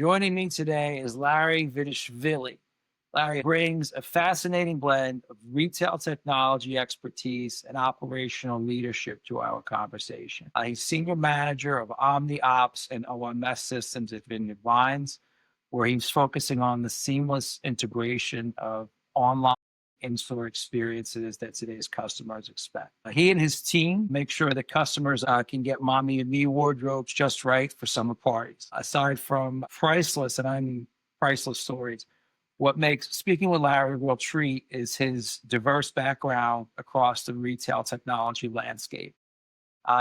Joining me today is Larry Gviniashvili. Larry brings a fascinating blend of retail technology expertise and operational leadership to our conversation. He's senior manager of Omni Ops and OMS systems at Vineyard Vines, where he's focusing on the seamless integration of online in-store experiences that today's customers expect. He and his team make sure that customers can get mommy and me wardrobes just right for summer parties. Aside from priceless, and I mean priceless stories, what makes speaking with Larry a real treat is his diverse background across the retail technology landscape.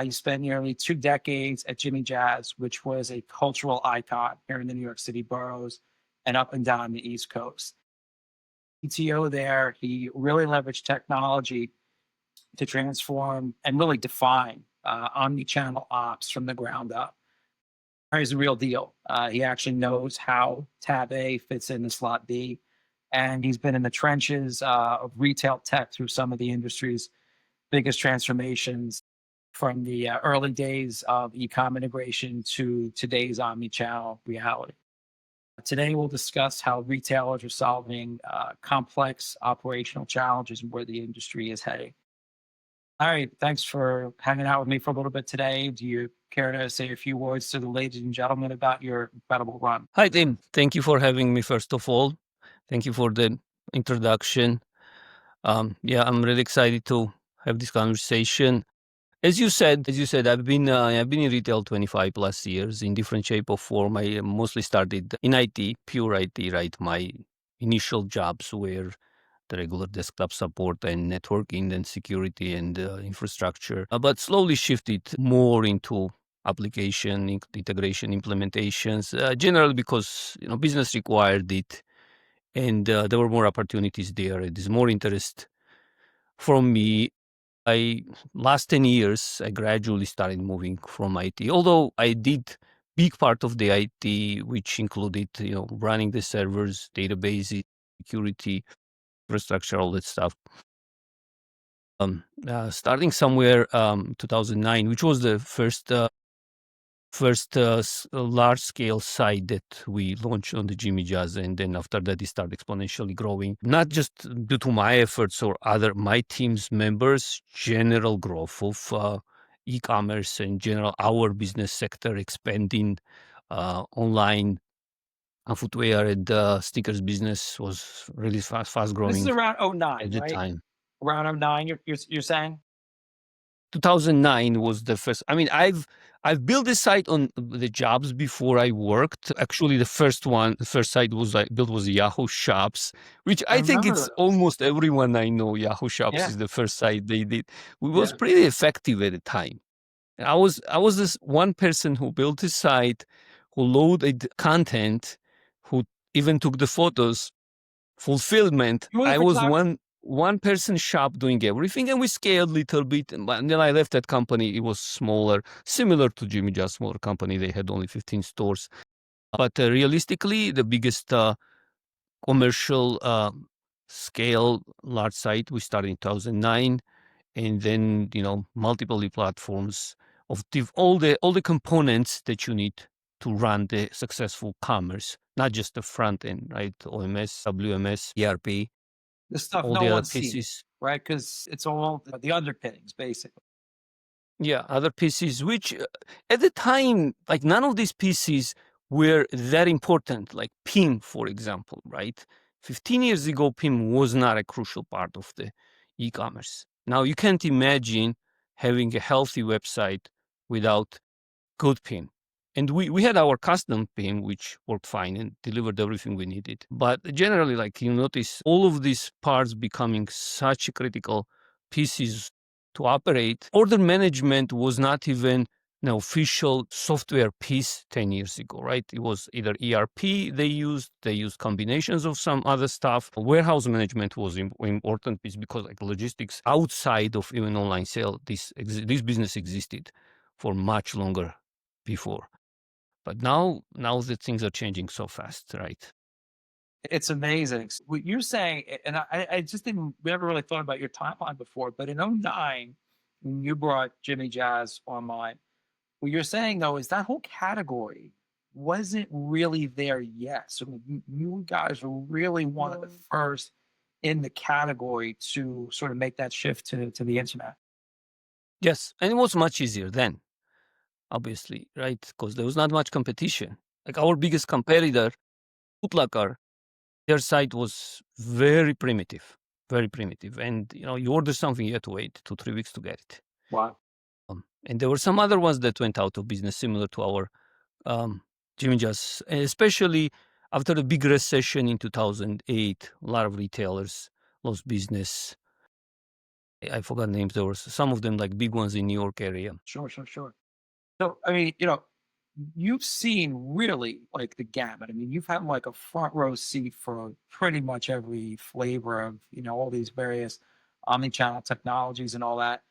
He spent nearly 2 decades at Jimmy Jazz, which was a cultural icon here in the New York City boroughs and up and down the East Coast. PTO there, he really leveraged technology to transform and really define omnichannel ops from the ground up. He's a real deal. He actually knows how tab A fits into slot B, and he's been in the trenches of retail tech through some of the industry's biggest transformations, from the early days of e-com integration to today's omnichannel reality. Today, we'll discuss how retailers are solving complex operational challenges and where the industry is heading. All right, thanks for hanging out with me for a little bit today. Do you care to say a few words to the ladies and gentlemen about your incredible run? Hi, Tim. Thank you for having me, first of all. Thank you for the introduction. I'm really excited to have this conversation. As you said, I've been in retail 25 plus years in different shape or form. I mostly started in IT, pure IT, right? My initial jobs were the regular desktop support and networking and security and infrastructure, but slowly shifted more into application integration implementations, generally because business required it, and there were more opportunities there. There's more interest from me. Last 10 years, I gradually started moving from IT, although I did big part of the IT, which included, running the servers, database, security, infrastructure, all that stuff. Starting somewhere 2009, which was the first large scale site that we launched on the Jimmy Jazz, and then after that it started exponentially growing, not just due to my efforts or my team's members, general growth of e-commerce and general our business sector expanding online. Footwear and sneakers business was really fast This is growing around '09, at the right? time. Around '09, you're saying? 2009 was the first. I mean, I've built this site on the jobs before I worked. Actually, the first site I built was Yahoo Shops, which I I think remember it's those. almost everyone I know. Yahoo Shops Yeah, is the first site they did. It was yeah. pretty effective at the time. And I was this one person who built this site, who loaded content, who even took the photos, fulfillment. You were the I was photographer? one person shop doing everything, and we scaled a little bit. And then I left that company. It was smaller, similar to Jimmy Jazz, smaller company. They had only 15 stores. But realistically, the biggest commercial scale large site we started in 2009, and then multiple platforms of all the components that you need to run the successful commerce, not just the front end, right? OMS, WMS, ERP, The stuff all no the other one sees, pieces. right? Because it's all the underpinnings, basically. Yeah, other pieces, which at the time, like none of these pieces were that important, like PIM, for example, right? 15 years ago, PIM was not a crucial part of the e-commerce. Now, you can't imagine having a healthy website without good PIM. And we had our custom PIM, which worked fine and delivered everything we needed. But generally, like you notice, all of these parts becoming such critical pieces to operate. Order management was not even an official software piece 10 years ago, right? It was either ERP they used combinations of some other stuff. Warehouse management was important piece because like logistics outside of even online sale, this business existed for much longer before. But now the things are changing so fast, right? It's amazing. What you're saying, and I just didn't never really thought about your timeline before, but in '09, when you brought Jimmy Jazz online, what you're saying though is that whole category wasn't really there yet. So you guys were really one of the first in the category to sort of make that shift to the internet. Yes, and it was much easier then, obviously, right? Because there was not much competition. Like our biggest competitor, Footlocker, their site was very primitive. And you order something, you have to wait 2-3 weeks to get it. Wow. And there were some other ones that went out of business, similar to our Jimmy Just, especially after the big recession in 2008. A lot of retailers lost business. I forgot names. There were some of them, like big ones in New York area. Sure. So, I mean, you've seen really like the gamut. I mean, you've had like a front row seat for pretty much every flavor of, all these various omnichannel technologies and all that.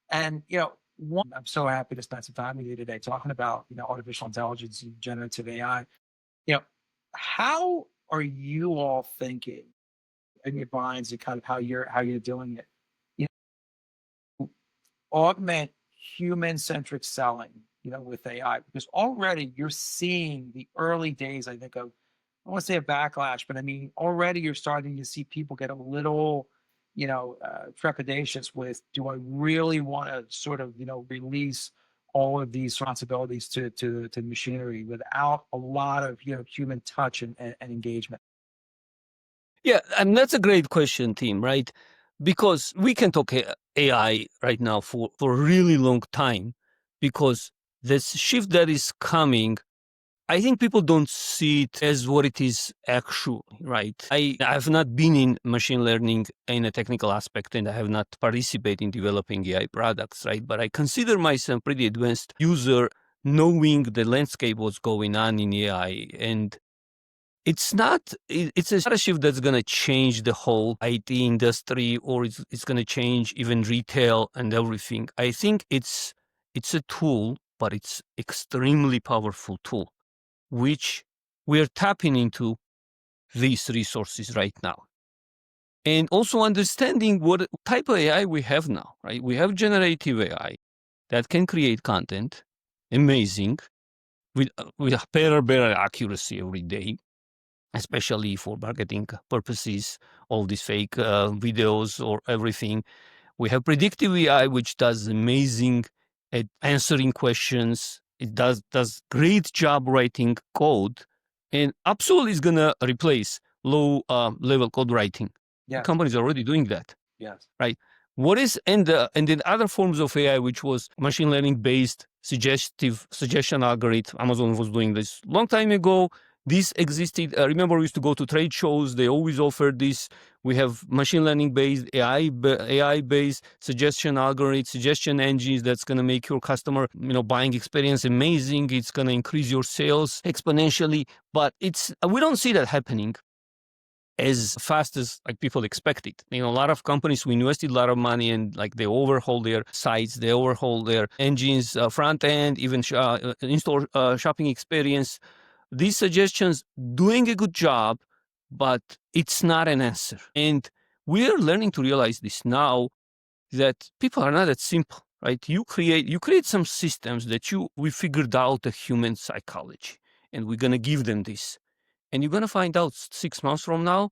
And, I'm so happy to spend some time with you today talking about, artificial intelligence and generative AI. You know, how are you all thinking in your minds and kind of how you're doing it? You augment human centric selling, with AI, because already you're seeing the early days, I think, of, I want to say a backlash, but I mean, already you're starting to see people get a little, trepidatious with, do I really want to sort of, release all of these responsibilities to machinery without a lot of, human touch and engagement? Yeah, and that's a great question, Tim, right? Because we can talk AI right now for a really long time, because this shift that is coming, I think people don't see it as what it is actually, right? I have not been in machine learning in a technical aspect, and I have not participated in developing AI products, right? But I consider myself pretty advanced user, knowing the landscape, what's going on in AI. And it's not a shift that's going to change the whole IT industry, or it's going to change even retail and everything. I think it's a tool, but it's extremely powerful tool, which we're tapping into these resources right now. And also understanding what type of AI we have now, right? We have generative AI that can create content, amazing, with better accuracy every day, especially for marketing purposes, all these fake videos or everything. We have predictive AI, which does amazing at answering questions. It does great job writing code, and absolutely is gonna replace low level code writing. Yes. Companies are already doing that, Yes. right? What is and then other forms of AI, which was machine learning based suggestion algorithm. Amazon was doing this long time ago. This existed. Remember, we used to go to trade shows. They always offered this. We have machine learning based AI based suggestion algorithms, suggestion engines that's going to make your customer buying experience amazing. It's going to increase your sales exponentially. But we don't see that happening as fast as like people expected. A lot of companies, we invested a lot of money, and like they overhaul their sites, they overhaul their engines, front end, even in-store shopping experience. These suggestions doing a good job, but it's not an answer. And we are learning to realize this now, that people are not that simple, right? You create some systems that we figured out the human psychology, and we're gonna give them this. And you're gonna find out 6 months from now,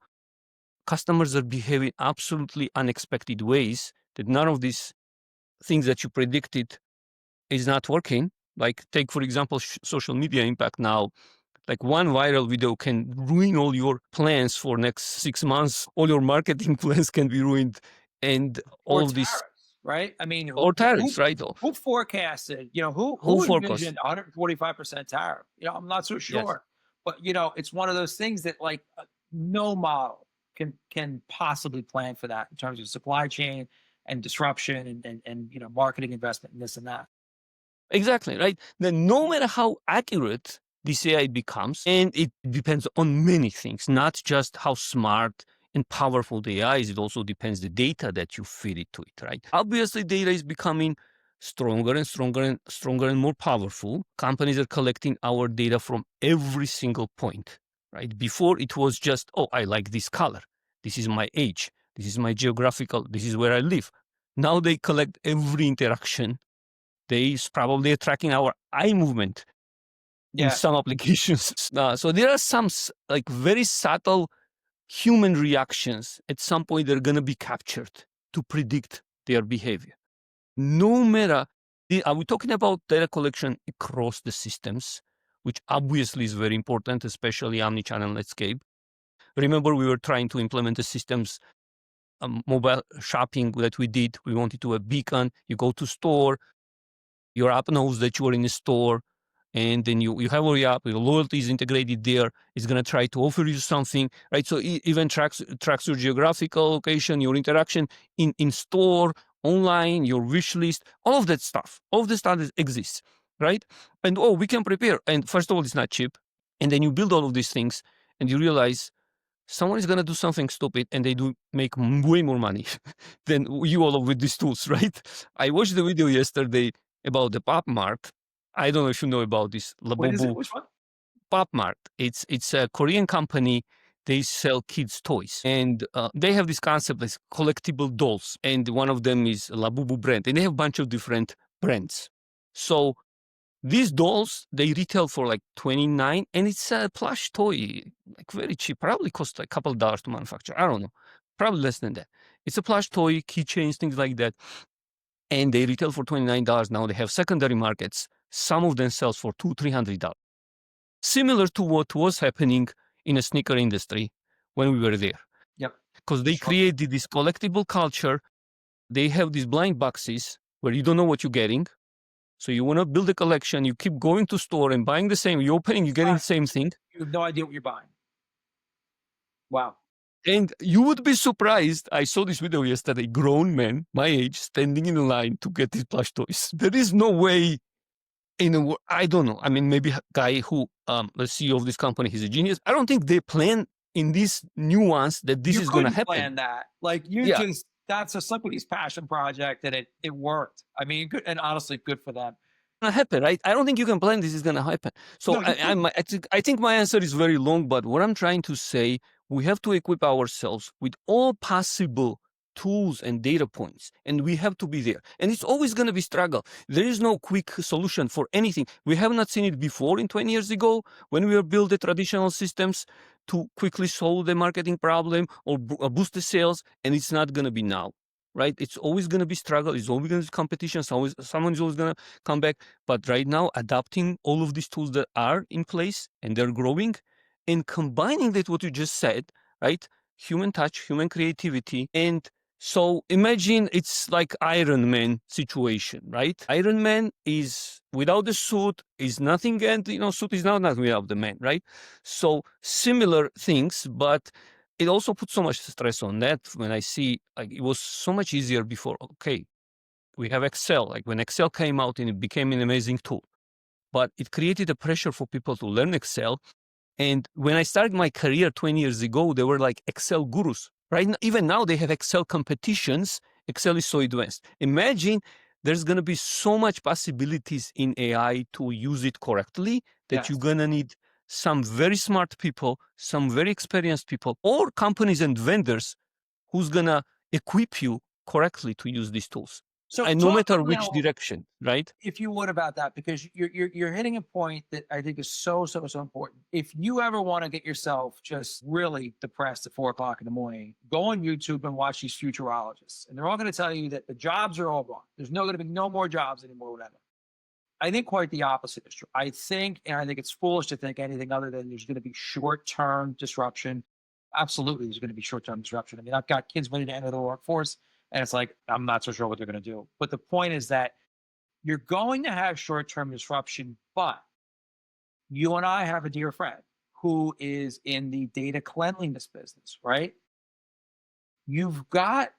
customers are behaving absolutely unexpected ways, that none of these things that you predicted is not working. Like take, for example, social media impact now. Like one viral video can ruin all your plans for next 6 months. All your marketing plans can be ruined, and all Or of this, tariffs, right? I mean, or tariffs, right? who forecasted, Whole who forecast. envisioned 145% tariff? I'm not so Yes. sure. But it's one of those things that like no model can possibly plan for that in terms of supply chain and disruption and marketing investment and this and that. Exactly, right? Then no matter how accurate this AI becomes, and it depends on many things, not just how smart and powerful the AI is, it also depends the data that you feed it to it, right? Obviously, data is becoming stronger and stronger and stronger and more powerful. Companies are collecting our data from every single point, right? Before it was just, oh, I like this color. This is my age. This is my geographical, this is where I live. Now they collect every interaction. They probably are tracking our eye movement. in Yeah. some applications. So there are some like very subtle human reactions. At some point, they're going to be captured to predict their behavior. No matter, are we talking about data collection across the systems, which obviously is very important, especially omnichannel landscape. Remember, we were trying to implement the systems, mobile shopping that we did. We wanted to have beacon. You go to store, your app knows that you are in the store, and then you have your app, your loyalty is integrated there. It's going to try to offer you something, right? So it even tracks your geographical location, your interaction in store, online, your wish list, all of that stuff. All of the stuff that exists, right? And we can prepare. And first of all, it's not cheap. And then you build all of these things, and you realize someone is going to do something stupid, and they do make way more money than you all with these tools, right? I watched the video yesterday about the Pop Mart. I don't know if you know about this. What is it? Which one? Pop Mart. It's a Korean company. They sell kids' toys, and they have this concept as collectible dolls. And one of them is Labubu brand, and they have a bunch of different brands. So these dolls, they retail for like $29, and it's a plush toy, like very cheap. Probably costs a couple dollars to manufacture. I don't know, probably less than that. It's a plush toy, keychains, things like that. And they retail for $29. Now they have secondary markets. Some of them sells for $200-$300. Similar to what was happening in the sneaker industry when we were there. Yep. Because they created this collectible culture. They have these blind boxes where you don't know what you're getting. So you want to build a collection. You keep going to store and buying the same. You're opening, you're getting the same thing. You have no idea what you're buying. Wow. And you would be surprised. I saw this video yesterday. Grown men, my age, standing in a line to get these plush toys. There is no way I don't know. I mean, maybe a guy who, the CEO of this company, he's a genius. I don't think they plan in this nuance that this is going to happen. Plan that. Like that's somebody's passion project, and it worked. I mean, good, and honestly, good for them. Gonna happen, right? I don't think you can plan this is gonna happen. So no, I think my answer is very long, but what I'm trying to say, we have to equip ourselves with all possible tools and data points, and we have to be there. And it's always going to be struggle. There is no quick solution for anything. We have not seen it before in 20 years ago when we were built the traditional systems to quickly solve the marketing problem or boost the sales, and it's not going to be now, right? It's always going to be struggle. It's always going to be competition. Someone's always going to come back. But right now, adapting all of these tools that are in place and they're growing and combining that, what you just said, right? Human touch, human creativity, and so imagine it's like Iron Man situation, right? Iron Man is without the suit, is nothing, and suit is not without the man, right? So similar things, but it also puts so much stress on that when I see like it was so much easier before. Okay, we have Excel, like when Excel came out and it became an amazing tool, but it created a pressure for people to learn Excel. And when I started my career 20 years ago, they were like Excel gurus. Right? Even now they have Excel competitions. Excel is so advanced. Imagine there's going to be so much possibilities in AI to use it correctly that you're going to need some very smart people, some very experienced people, or companies and vendors who's going to equip you correctly to use these tools. So, and no matter which direction, right? If you would about that, because you're hitting a point that I think is so important. If you ever want to get yourself just really depressed at 4 o'clock in the morning, go on YouTube and watch these futurologists, and they're all going to tell you that the jobs are all gone. There's going to be no more jobs anymore, whatever. I think quite the opposite is true. I think it's foolish to think anything other than there's going to be short-term disruption. Absolutely, there's going to be short-term disruption. I mean, I've got kids ready to enter the workforce. And it's like, I'm not so sure what they're going to do. But the point is that you're going to have short-term disruption, but you and I have a dear friend who is in the data cleanliness business, right? You've got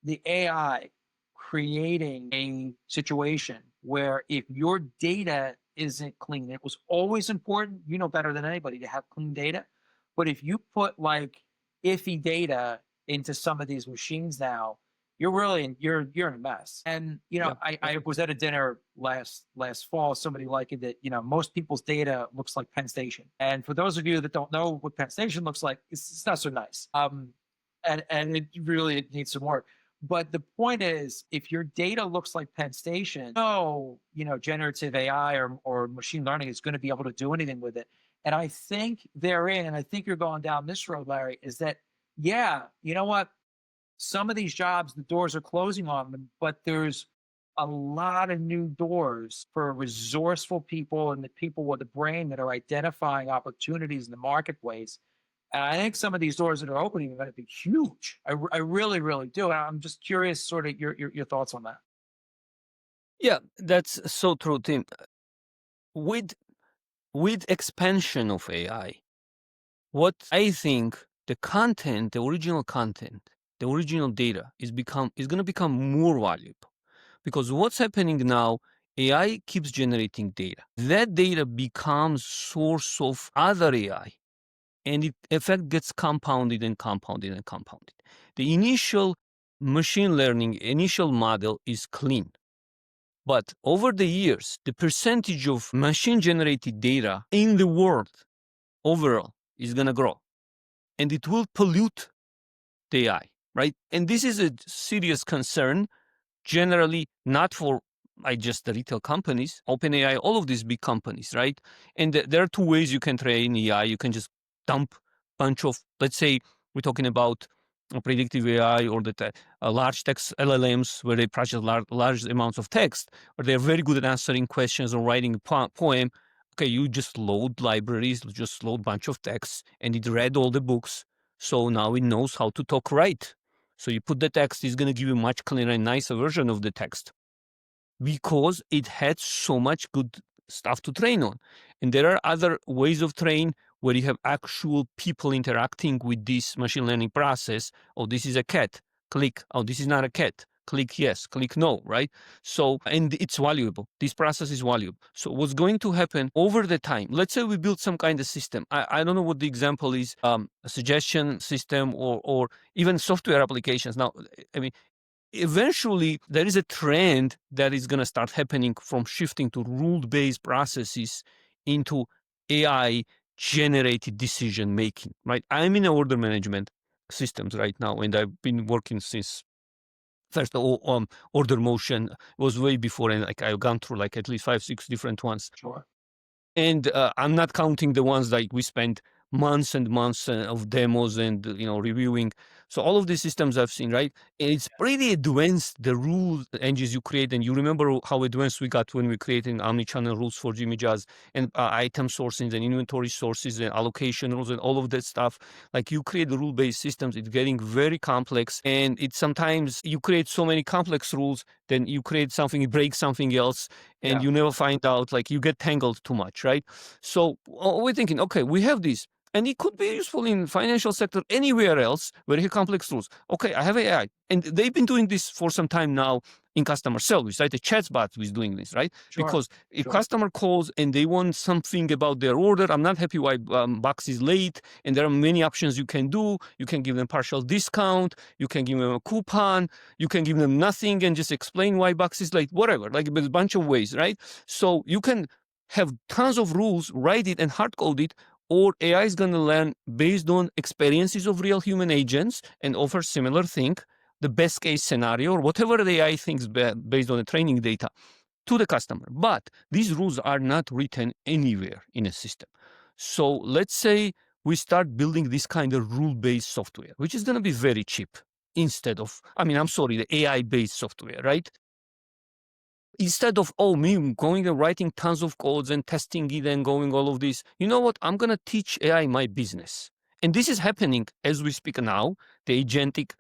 the AI creating a situation where if your data isn't clean, it was always important, better than anybody to have clean data. But if you put like iffy data into some of these machines now, you're in a mess. And I was at a dinner last fall. Somebody likened it. Most people's data looks like Penn Station. And for those of you that don't know what Penn Station looks like, it's not so nice. And it really needs some work. But the point is, if your data looks like Penn Station, no, generative AI or machine learning is going to be able to do anything with it. And I think therein, and I think you're going down this road, Larry, is that, yeah, you know what? Some of these jobs, the doors are closing on them, but there's a lot of new doors for resourceful people and the people with the brain that are identifying opportunities in the marketplace. And I think some of these doors that are opening are going to be huge. I really, really do. And I'm just curious, sort of your thoughts on that. Yeah, that's so true, Tim. With expansion of AI, what I think the content, the original content, the original data is going to become more valuable, because what's happening now, AI keeps generating data. That data becomes source of other AI, and it effect gets compounded and compounded and compounded. The initial machine learning initial model is clean. But over the years, the percentage of machine generated data in the world overall is going to grow, and it will pollute the AI, right? And this is a serious concern, generally not for just the retail companies, OpenAI, all of these big companies, right? And there are two ways you can train AI. You can just dump bunch of, let's say, we're talking about predictive AI or the large text LLMs where they process large amounts of text, or they're very good at answering questions or writing a poem. Okay, you just load libraries, just load bunch of texts, and it read all the books. So now it knows how to talk right. So you put the text, it's going to give you a much clearer and nicer version of the text, because it had so much good stuff to train on. And there are other ways of train where you have actual people interacting with this machine learning process. Oh, this is a cat. Click. Oh, this is not a cat. Click yes, click no, right? So, and it's valuable. This process is valuable. So what's going to happen over the time, let's say we build some kind of system. I don't know what the example is, a suggestion system or even software applications. Now, I mean, eventually there is a trend that is going to start happening from shifting to rule-based processes into AI generated decision making, right? I'm in order management systems right now, and I've been working since first order motion was way before, and like I've gone through like at least 5-6 different ones. Sure. And I'm not counting the ones like we spent months and months of demos and reviewing. So all of these systems I've seen, right? And it's pretty advanced, the rule engines you create. And you remember how advanced we got when we created omnichannel rules for Jimmy Jazz, and item sourcing and inventory sources and allocation rules and all of that stuff. Like you create the rule-based systems, it's getting very complex. And it's sometimes you create so many complex rules, then you create something, it breaks something else, and you never find out, like you get tangled too much, right? So we're thinking, okay, we have this, and it could be useful in financial sector, anywhere else where you have complex rules. Okay, I have AI, and they've been doing this for some time now in customer service, right? The chatbot is doing this, right? Sure. Because if customer calls and they want something about their order, I'm not happy why box is late, and there are many options you can do. You can give them partial discount, you can give them a coupon, you can give them nothing and just explain why box is late, whatever, like there's a bunch of ways, right? So you can have tons of rules, write it and hard code it, or AI is going to learn based on experiences of real human agents and offer similar thing, the best case scenario, or whatever the AI thinks based on the training data to the customer. But these rules are not written anywhere in a system. So let's say we start building this kind of rule-based software, which is going to be very cheap instead of, the AI-based software, right? Instead of, me going and writing tons of codes and testing it and going all of this, you know what? I'm going to teach AI my business. And this is happening as we speak now. The agentic,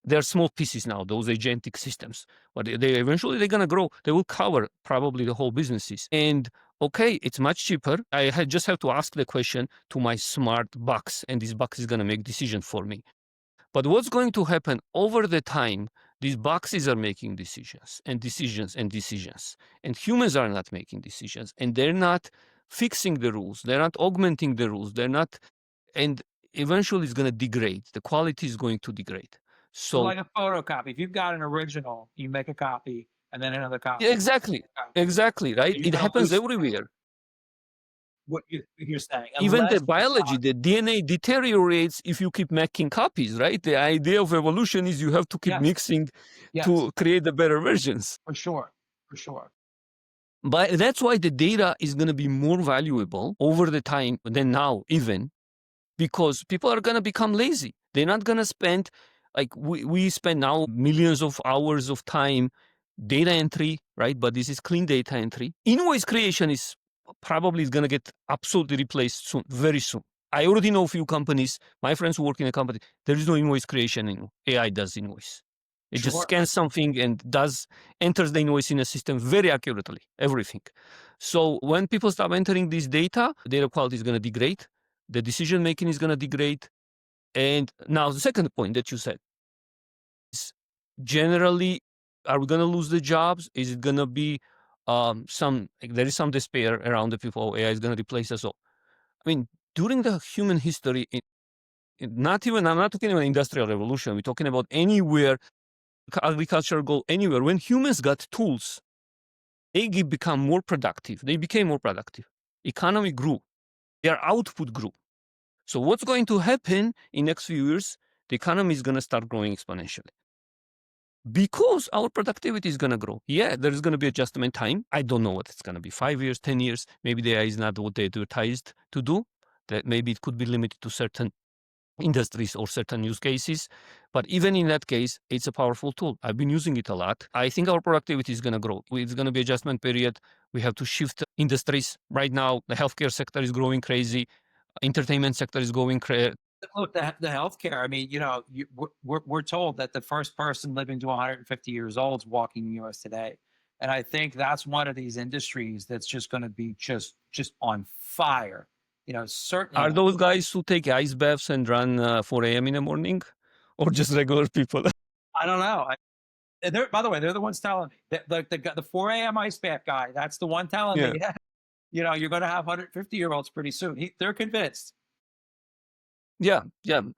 they're small pieces now, those agentic systems. But they eventually, they're going to grow. They will cover probably the whole businesses. And okay, it's much cheaper. I just have to ask the question to my smart box, and this box is going to make decision for me. But what's going to happen over the time, these boxes are making decisions and decisions and decisions, and humans are not making decisions, and they're not fixing the rules. They're not augmenting the rules. They're not, and eventually it's going to degrade. The quality is going to degrade. So like a photocopy. If you've got an original, you make a copy and then another copy. Yeah, exactly, right? It happens everywhere. what you're saying, Even the unless you biology, got the DNA deteriorates if you keep making copies, right? The idea of evolution is you have to keep yes, mixing yes, to create the better versions. for sure, for sure. But that's why the data is going to be more valuable over the time than now, even because people are going to become lazy. They're not going to spend, like we spend now millions of hours of time data entry, right? But this is clean data entry. Invoice creation is probably going to get absolutely replaced soon, very soon. I already know a few companies, my friends who work in a company, there is no invoice creation anymore. AI does invoice. It just Sure. scans something and enters the invoice in a system very accurately, everything. So when people start entering this data quality is going to degrade. The decision making is going to degrade. And now the second point that you said is generally, are we going to lose the jobs? Is it going to be there is some despair around the people, AI is going to replace us all. I mean, during the human history, I'm not talking about industrial revolution. We're talking about anywhere, agriculture go anywhere. When humans got tools, they become more productive. They became more productive. Economy grew. Their output grew. So what's going to happen in next few years? The economy is going to start growing exponentially because our productivity is going to grow. Yeah, there is going to be adjustment time. I don't know what it's going to be, 5 years, 10 years. Maybe the AI is not what they advertised to do. That maybe it could be limited to certain industries or certain use cases. But even in that case, it's a powerful tool. I've been using it a lot. I think our productivity is going to grow. It's going to be adjustment period. We have to shift industries. Right now, the healthcare sector is growing crazy. Entertainment sector is going crazy. Look, the healthcare. I mean, we're told that the first person living to 150 years old is walking the U.S. today, and I think that's one of these industries that's just going to be just on fire. Certainly. Are those guys who take ice baths and run 4 a.m. in the morning, or just regular people? I don't know. By the way, they're the ones telling me that the 4 a.m. ice bath guy. That's the one telling Yeah. me. You're going to have 150-year-olds pretty soon. They're convinced. Yeah. I'm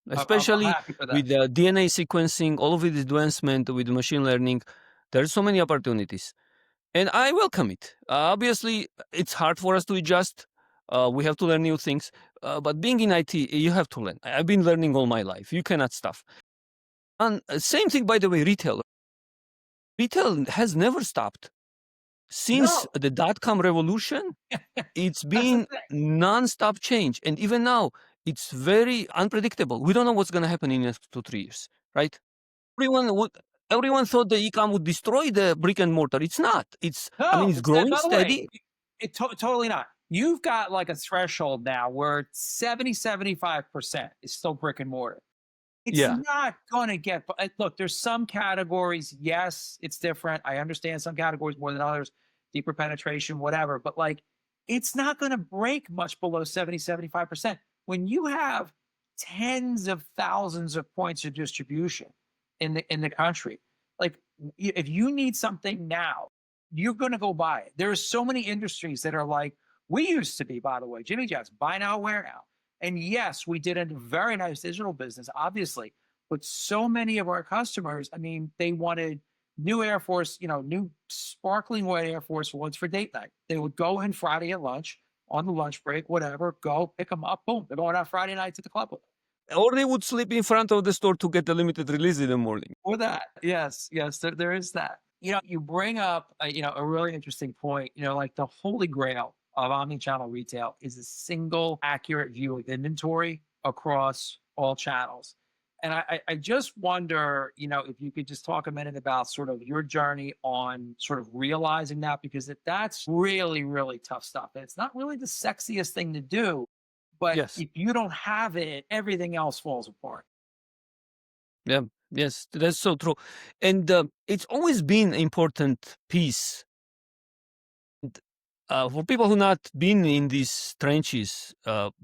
Especially happy for that. with the DNA sequencing, all of it advancement with machine learning, there's so many opportunities. And I welcome it. Obviously, it's hard for us to adjust. We have to learn new things. But being in IT, you have to learn. I've been learning all my life. You cannot stop. And same thing, by the way, retail. Retail has never stopped. Since the dot-com revolution, it's been non-stop change. And even now, it's very unpredictable. We don't know what's going to happen in the next 2-3 years, right? Everyone thought the e-com would destroy the brick and mortar. It's not. It's growing steady. Totally not. You've got like a threshold now where 75% is still brick and mortar. It's not going to get, look, there's some categories. Yes, it's different. I understand some categories more than others, deeper penetration, whatever. But it's not going to break much below 75%. When you have tens of thousands of points of distribution in the country, if you need something now, you're going to go buy it. There are so many industries that are like we used to be, by the way, Jimmy John's, buy now, wear now. And yes, we did a very nice digital business, obviously, but so many of our customers, I mean, they wanted new Air Force, new sparkling white Air Force Ones for date night. They would go in Friday at lunch, on the lunch break, whatever, go pick them up, boom, they're going out Friday night to the club with them. Or they would sleep in front of the store to get the limited release in the morning. Or that, yes, there is that. You bring up, a really interesting point, like the holy grail of omnichannel retail is a single accurate view of inventory across all channels. And I just wonder, if you could just talk a minute about sort of your journey on sort of realizing that, because that's really, really tough stuff. And it's not really the sexiest thing to do, but if you don't have it, everything else falls apart. Yeah, yes, that's so true. And it's always been an important piece. For people who not been in these trenches,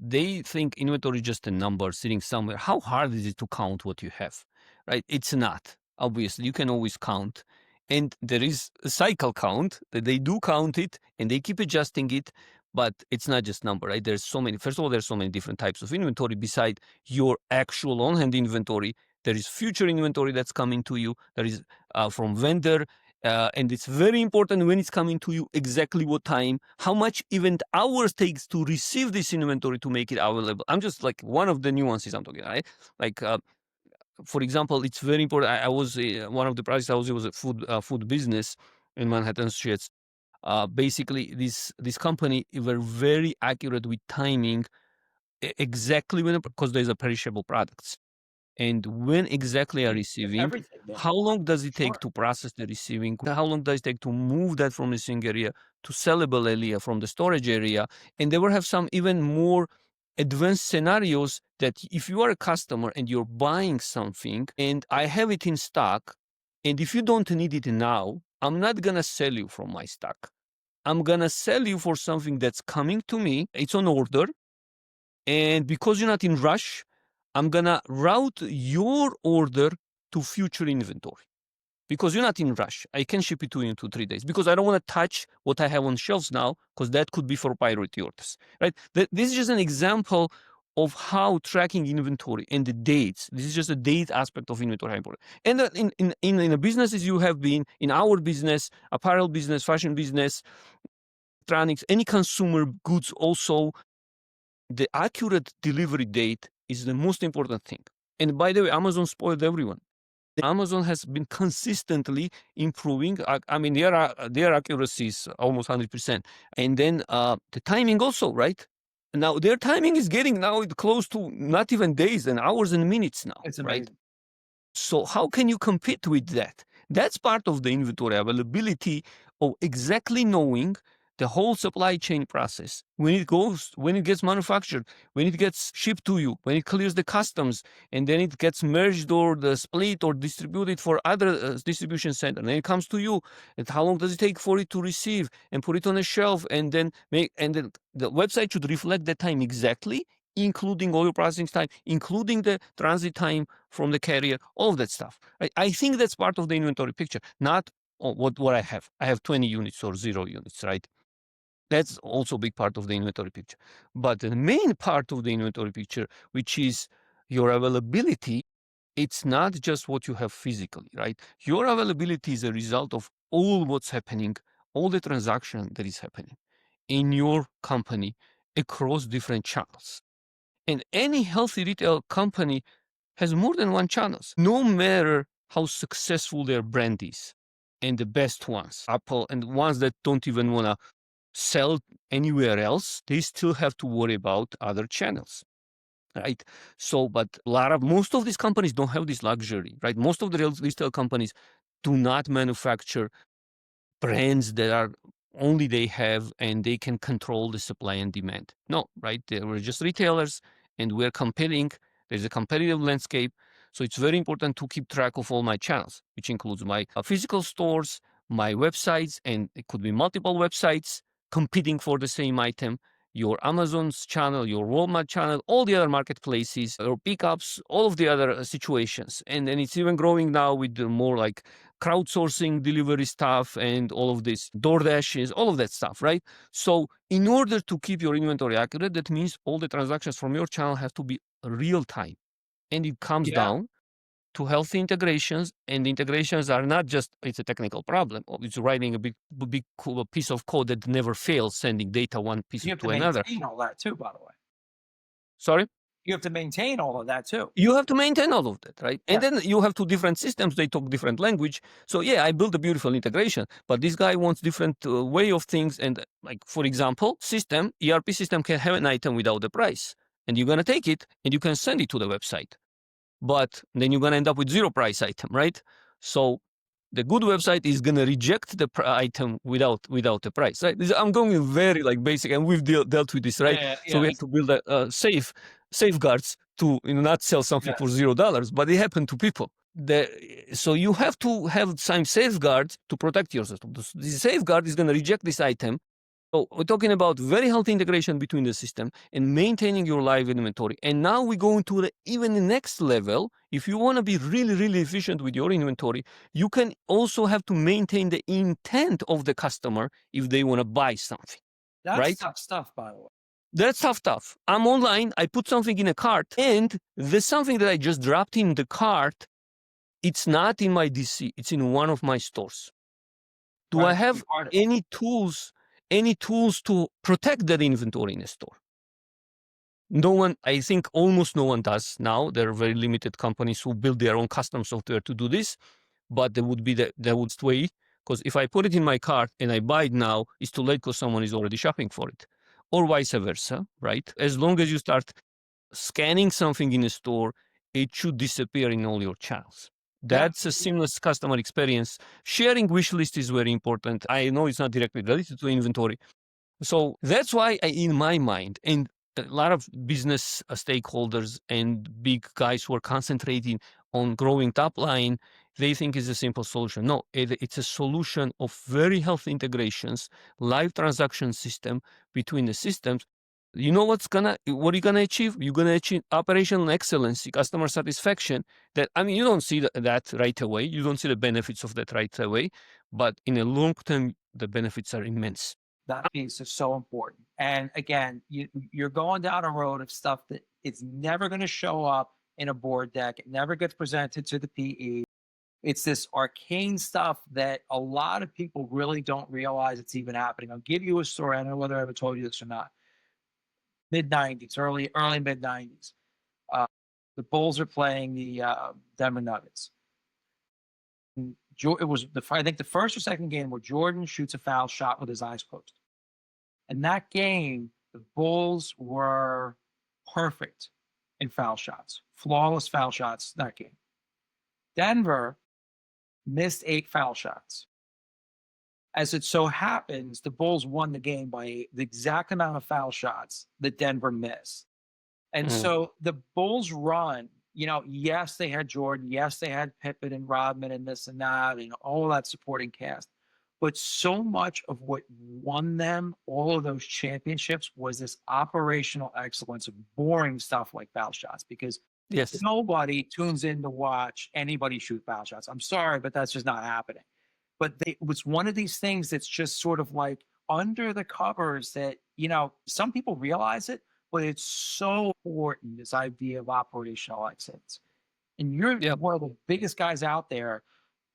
they think inventory is just a number sitting somewhere. How hard is it to count what you have, right? It's not. Obviously, you can always count. And there is a cycle count that they do count it and they keep adjusting it, but it's not just number, right? There's so many, first of all, there's so many different types of inventory beside your actual on-hand inventory. There is future inventory that's coming to you. There is from vendor And it's very important when it's coming to you, exactly what time, how much event hours takes to receive this inventory to make it available. I'm just like one of the nuances I'm talking, right? Like, for example, it's very important. I was one of the projects I was a food business in Manhattan Streets. Basically, this company were very accurate with timing, exactly when, because there's a perishable products. And when exactly are receiving, Everything. Yeah. how long does it take Sure. to process the receiving? How long does it take to move that from the receiving area to sellable area from the storage area? And they will have some even more advanced scenarios that if you are a customer and you're buying something and I have it in stock, and if you don't need it now, I'm not going to sell you from my stock. I'm going to sell you for something that's coming to me. It's on order. And because you're not in rush, I'm gonna route your order to future inventory. Because you're not in rush, I can ship it to you in 2-3 days. Because I don't want to touch what I have on shelves now, because that could be for priority orders, right? This is just an example of how tracking inventory and the dates. This is just a date aspect of inventory. And in the businesses you have been, in our business, apparel business, fashion business, electronics, any consumer goods also, the accurate delivery date is the most important thing. And by the way, Amazon spoiled everyone. Amazon has been consistently improving. I mean, their accuracy is almost 100%. And then the timing also, right? Now, their timing is getting now close to not even days and hours and minutes now, It's right? amazing. So how can you compete with that? That's part of the inventory availability of exactly knowing the whole supply chain process. When it gets manufactured, when it gets shipped to you, when it clears the customs, and then it gets merged or the split or distributed for other distribution center, and then it comes to you. And how long does it take for it to receive and put it on a shelf, and then the website should reflect that time exactly, including all your processing time, including the transit time from the carrier, all of that stuff. I think that's part of the inventory picture, not what I have. I have 20 units or 0 units, right? That's also a big part of the inventory picture. But the main part of the inventory picture, which is your availability, it's not just what you have physically, right? Your availability is a result of all what's happening, all the transaction that is happening in your company across different channels. And any healthy retail company has more than one channels, no matter how successful their brand is. And the best ones, Apple, and ones that don't even want to sell anywhere else, they still have to worry about other channels, right? So, but most of these companies don't have this luxury, right? Most of the retail companies do not manufacture brands that are only they have and they can control the supply and demand. No, right? We're just retailers and we're competing. There's a competitive landscape. So it's very important to keep track of all my channels, which includes my physical stores, my websites, and it could be multiple websites competing for the same item, your Amazon's channel, your Walmart channel, all the other marketplaces, or pickups, all of the other situations. And then it's even growing now with the more like crowdsourcing delivery stuff and all of this, DoorDashes, all of that stuff, right? So in order to keep your inventory accurate, that means all the transactions from your channel have to be real time. And it comes down to healthy integrations, and the integrations are not just, it's a technical problem, or it's writing a big cool piece of code that never fails, sending data one piece You have to to another. maintain all that too, by the way. Sorry? You have to maintain all of that too. You have to maintain all of that, right? And Yeah. then you have two different systems. They talk different language. So yeah, I built a beautiful integration, but this guy wants different way of things. And like, for example, ERP system can have an item without the price, and you're going to take it and you can send it to the website. But then you're going to end up with 0 price item, right? So the good website is going to reject the item without the price, right? I'm going very like basic, and we've dealt with this, right? Yeah. So we have to build a safeguards to not sell something for $0, but it happened to people. So you have to have some safeguards to protect yourself. This safeguard is going to reject this item. So we're talking about very healthy integration between the system and maintaining your live inventory. And now we go into even the next level. If you want to be really, really efficient with your inventory, you can also have to maintain the intent of the customer if they want to buy something. That's right? tough stuff, by the way. That's tough stuff. I'm online, I put something in a cart, and the something that I just dropped in the cart, it's not in my DC, it's in one of my stores. Do I Right. have Part of it. any tools to protect that inventory in a store? No one, I think almost no one does now. There are very limited companies who build their own custom software to do this, but there would be that would way, because if I put it in my cart and I buy it now, it's too late because someone is already shopping for it, or vice versa, right? As long as you start scanning something in a store, it should disappear in all your channels. Yeah. That's a seamless customer experience. Sharing wish list is very important. I know it's not directly related to inventory. So that's why in my mind, and a lot of business stakeholders and big guys who are concentrating on growing top line, they think it's a simple solution. No, it's a solution of very healthy integrations, live transaction system between the systems. You know what are you gonna achieve? You're gonna achieve operational excellence, customer satisfaction. That, I mean, you don't see that right away. You don't see the benefits of that right away, but in a long term, the benefits are immense. That piece is so important. And again, you're going down a road of stuff that it's never going to show up in a board deck. It never gets presented to the PE. It's this arcane stuff that a lot of people really don't realize it's even happening. I'll give you a story. I don't know whether I ever told you this or not. Mid 90s, early mid 90s. The Bulls are playing the Denver Nuggets. It was I think the first or second game where Jordan shoots a foul shot with his eyes closed. And that game, the Bulls were perfect in foul shots, flawless foul shots that game. Denver missed 8 foul shots. As it so happens, the Bulls won the game by the exact amount of foul shots that Denver missed. And so the Bulls run, yes, they had Jordan. Yes, they had Pippen and Rodman and this and that and all that supporting cast. But so much of what won them, all of those championships, was this operational excellence of boring stuff like foul shots, because Yes. nobody tunes in to watch anybody shoot foul shots. I'm sorry, but that's just not happening. But it was one of these things that's just sort of like under the covers that, some people realize it, but it's so important, this idea of operational excellence. And you're Yeah. one of the biggest guys out there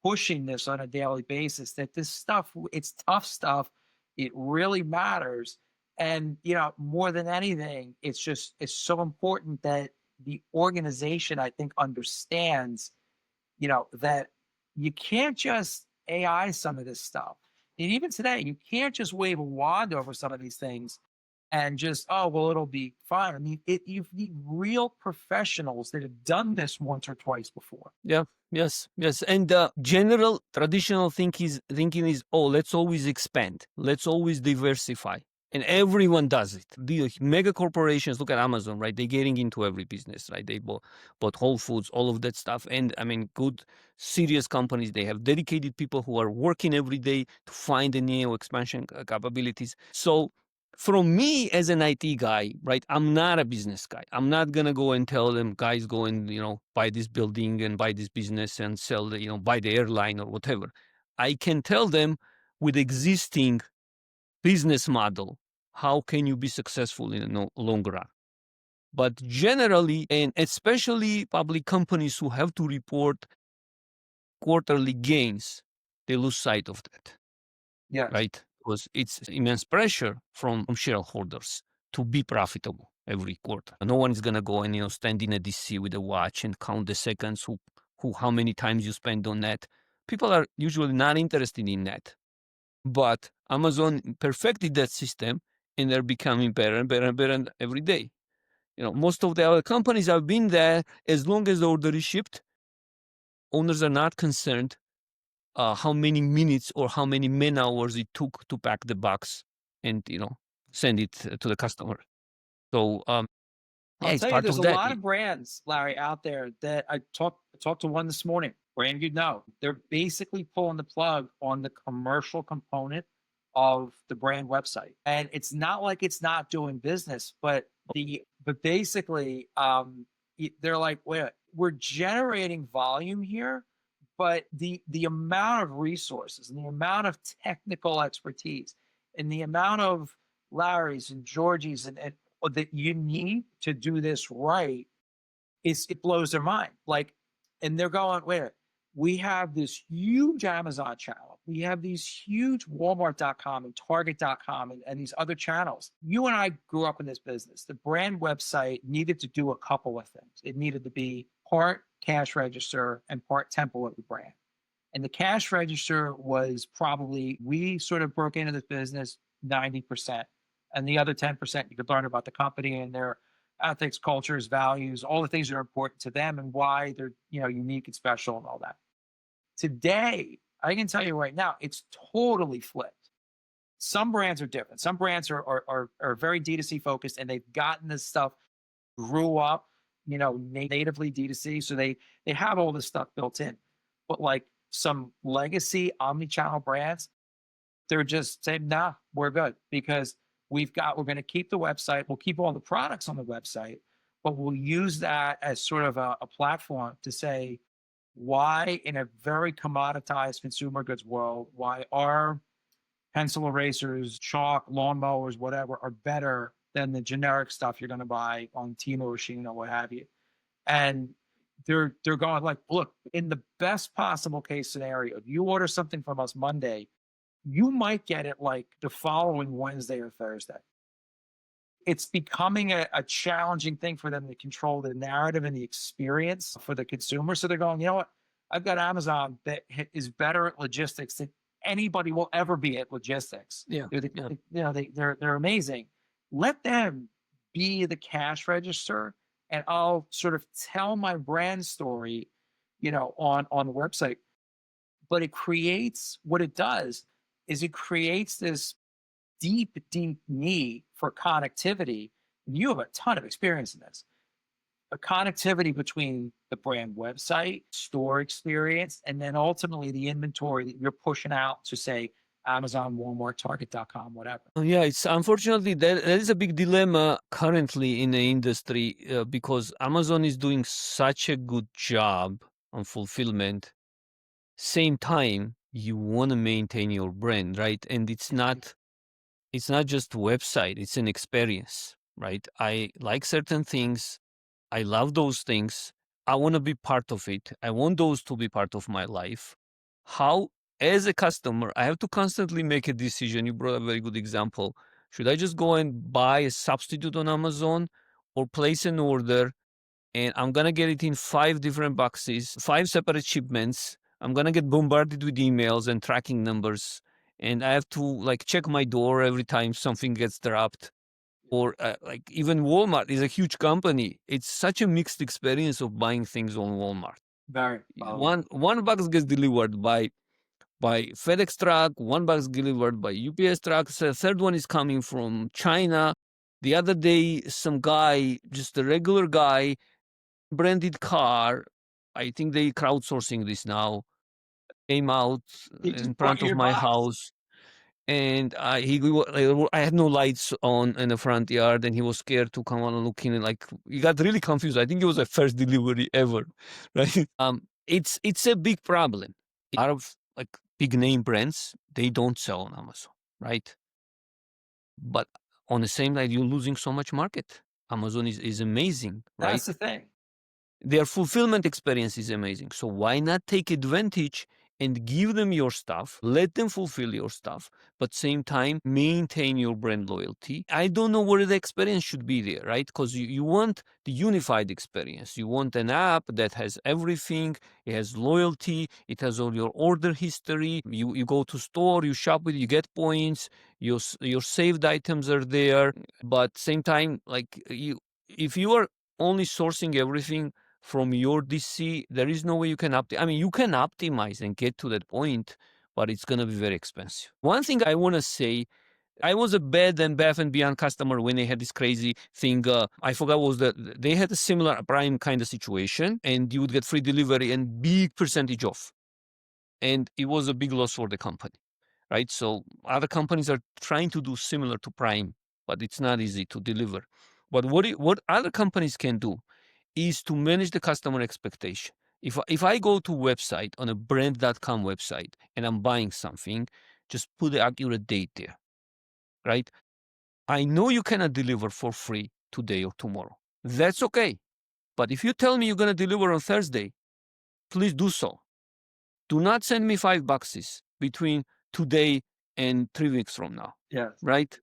pushing this on a daily basis, that this stuff, it's tough stuff. It really matters. And, more than anything, it's so important that the organization, I think, understands, that you can't just AI some of this stuff. And even today, you can't just wave a wand over some of these things and just, oh, well, it'll be fine. I mean, you need real professionals that have done this once or twice before. Yeah. Yes. And general traditional thinking is, oh, let's always expand. Let's always diversify. And everyone does it. The mega corporations, look at Amazon, right? They're getting into every business, right? They bought Whole Foods, all of that stuff. And I mean, good, serious companies, they have dedicated people who are working every day to find the new expansion capabilities. So from me as an IT guy, right, I'm not a business guy. I'm not going to go and tell them, guys, go and, buy this building and buy this business and sell buy the airline or whatever. I can tell them with existing business model, how can you be successful in the long run? But generally, and especially public companies who have to report quarterly gains, they lose sight of that. Yes. Right? Because it's immense pressure from shareholders to be profitable every quarter. No one is going to go and, stand in a DC with a watch and count the seconds, how many times you spend on that. People are usually not interested in that. But Amazon perfected that system, and they're becoming better and better and better every day. Most of the other companies have been there as long as the order is shipped. Owners are not concerned how many minutes or how many man hours it took to pack the box and send it to the customer. So yeah, I'll it's tell you, part there's of a that. lot of brands, Larry, out there that I talked to one this morning. Brand they're basically pulling the plug on the commercial component of the brand website, and it's not like it's not doing business, but basically, they're like, wait, we're generating volume here, but the amount of resources and the amount of technical expertise and the amount of Larrys and Georgies and that you need to do this right, it blows their mind. Like, and they're going, wait, we have this huge Amazon channel. We have these huge Walmart.com and Target.com and these other channels. You and I grew up in this business. The brand website needed to do a couple of things. It needed to be part cash register and part temple of the brand. And the cash register was probably, we sort of broke into this business 90%. And the other 10%, you could learn about the company and their ethics, cultures, values, all the things that are important to them and why they're, unique and special and all that. Today, I can tell you right now, it's totally flipped. Some brands are different. Some brands are very D2C focused, and they've gotten this stuff, grew up, natively D2C. So they have all this stuff built in. But like some legacy omnichannel brands, they're just saying, nah, we're good because we're going to keep the website. We'll keep all the products on the website, but we'll use that as sort of a platform to say why in a very commoditized consumer goods world, why our pencil erasers, chalk, lawnmowers, whatever, are better than the generic stuff you're going to buy on Timo or Shein or what have you. And they're going like, look, in the best possible case scenario, if you order something from us Monday, you might get it like the following Wednesday or Thursday. It's becoming a challenging thing for them to control the narrative and the experience for the consumer. So they're going, you know what? I've got Amazon that is better at logistics than anybody will ever be at logistics. Yeah. They're amazing. Let them be the cash register, and I'll sort of tell my brand story, on the website. But it creates, what it does is it creates this deep need for connectivity. You have a ton of experience in this. A connectivity between the brand website, store experience, and then ultimately the inventory that you're pushing out to, say, Amazon, Walmart, Target.com, whatever. Yeah, it's unfortunately that is a big dilemma currently in the industry because Amazon is doing such a good job on fulfillment. Same time, you want to maintain your brand, right? And it's not just a website, it's an experience, right? I like certain things. I love those things. I want to be part of it. I want those to be part of my life. How, as a customer, I have to constantly make a decision. You brought a very good example. Should I just go and buy a substitute on Amazon or place an order and I'm going to get it in 5 different boxes, 5 separate shipments. I'm going to get bombarded with emails and tracking numbers. And I have to check my door every time something gets dropped. Or even Walmart is a huge company. It's such a mixed experience of buying things on Walmart. Very. One box gets delivered by FedEx truck, one box delivered by UPS trucks. The third one is coming from China. The other day, some guy, just a regular guy, branded car. I think they crowdsourcing this now. Came out in front of my house. And I had no lights on in the front yard, and he was scared to come on and look in. He got really confused. I think it was the first delivery ever, right? It's a big problem. A lot of big name brands, they don't sell on Amazon, right? But on the same side, you're losing so much market. Amazon is amazing, right? That's the thing. Their fulfillment experience is amazing. So why not take advantage and give them your stuff, let them fulfill your stuff, but same time, maintain your brand loyalty. I don't know where the experience should be there, right? Because you want the unified experience. You want an app that has everything. It has loyalty. It has all your order history. You go to store, you shop with, you get points. Your saved items are there. But same time, if you are only sourcing everything from your DC, there is no way you can optimize. I mean, you can optimize and get to that point, but it's going to be very expensive. One thing I want to say, I was a Bed and Bath & Beyond customer when they had this crazy thing. I forgot what was that. They had a similar Prime kind of situation, and you would get free delivery and big percentage off. And it was a big loss for the company, right? So other companies are trying to do similar to Prime, but it's not easy to deliver. But what other companies can do is to manage the customer expectation. If I go to a website on a brand.com website and I'm buying something, just put the accurate date there, right? I know you cannot deliver for free today or tomorrow. That's okay. But if you tell me you're going to deliver on Thursday, please do so. Do not send me 5 boxes. between today and 3 weeks from now, Yes. right?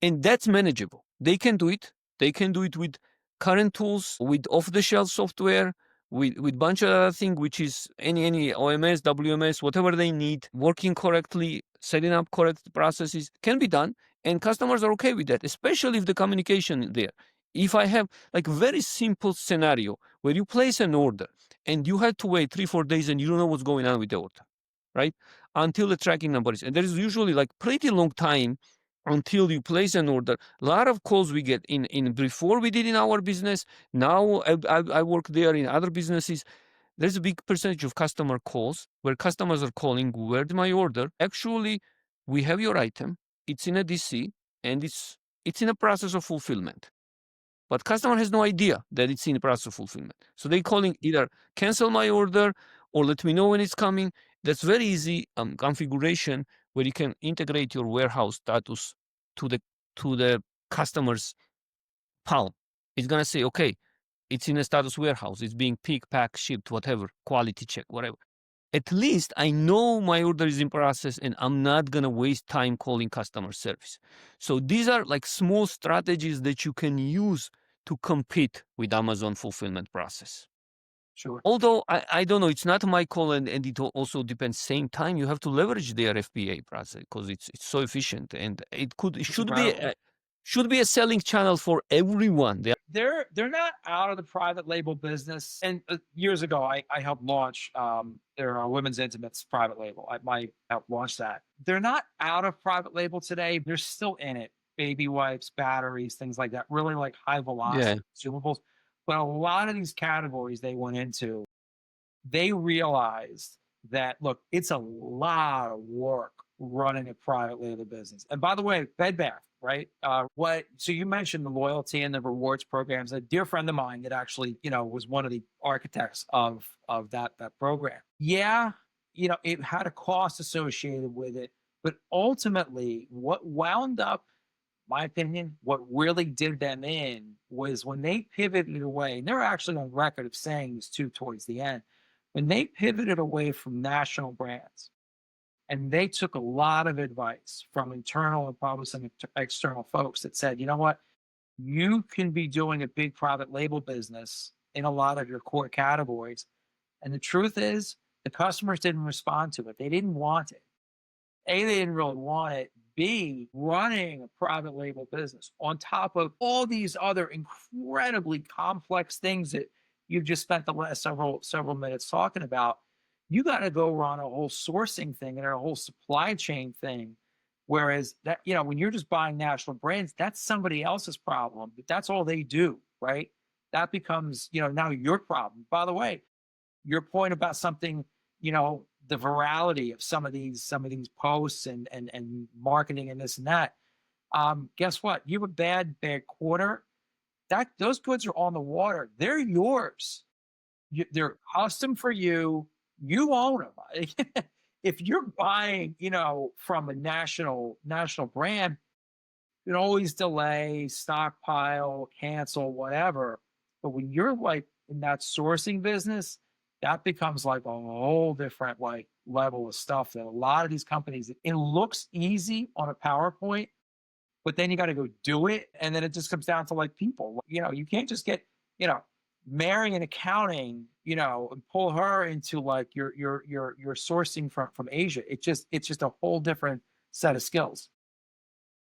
And that's manageable. They can do it. They can do it with current tools, with off-the-shelf software, with bunch of other things, which is any OMS, WMS, whatever they need, working correctly, setting up correct processes can be done, and customers are okay with that, especially if the communication is there. If I have like very simple scenario where you place an order and you have to wait 3-4 days and you don't know what's going on with the order, right? Until the tracking number is, and there is usually like pretty long time until you place an order. A lot of calls we get in before we did in our business. Now I work there in other businesses. There's a big percentage of customer calls where customers are calling, where's my order? Actually, we have your item. It's in a DC and it's in a process of fulfillment. But customer has no idea that it's in the process of fulfillment. So they calling either cancel my order or let me know when it's coming. That's very easy configuration where you can integrate your warehouse status to the customer's palm. It's gonna say, okay, it's in a status warehouse. It's being picked, packed, shipped, whatever, quality check, whatever. At least I know my order is in process and I'm not going to waste time calling customer service. So these are like small strategies that you can use to compete with Amazon fulfillment process. Sure. Although I don't know, it's not my call, and it also depends. Same time, you have to leverage their FBA process because it's so efficient, and it should be a selling channel for everyone. They're not out of the private label business. And years ago, I helped launch their women's intimates private label. I helped launch that. They're not out of private label today. They're still in it. Baby wipes, batteries, things like that. Really like high velocity consumables. But a lot of these categories they went into, they realized that, look, it's a lot of work running a private label business. And by the way, Bed Bath, right? So you mentioned the loyalty and the rewards programs. A dear friend of mine that actually, was one of the architects of that program. Yeah, it had a cost associated with it, but ultimately what wound up, my opinion, what really did them in was when they pivoted away, and they're actually on record of saying this too towards the end, when they pivoted away from national brands and they took a lot of advice from internal and probably some external folks that said, you know what, you can be doing a big private label business in a lot of your core categories. And the truth is, the customers didn't respond to it. They didn't want it. A, they didn't really want it. B, running a private label business on top of all these other incredibly complex things that you've just spent the last several minutes talking about, you got to go run a whole sourcing thing and a whole supply chain thing. Whereas that, when you're just buying national brands, that's somebody else's problem, but that's all they do, right? That becomes, now your problem. By the way, your point about something, the virality of some of these posts and marketing and this and that. Guess what? You have a bad quarter. Those goods are on the water. They're yours. They're custom for you. You own them. If you're buying, from a national brand, you can always delay, stockpile, cancel, whatever. But when you're like in that sourcing business, that becomes like a whole different level of stuff that a lot of these companies, it looks easy on a PowerPoint, but then you got to go do it. And then it just comes down to like people, you can't just get, marrying an accounting, and pull her into like your sourcing from Asia. It's just a whole different set of skills.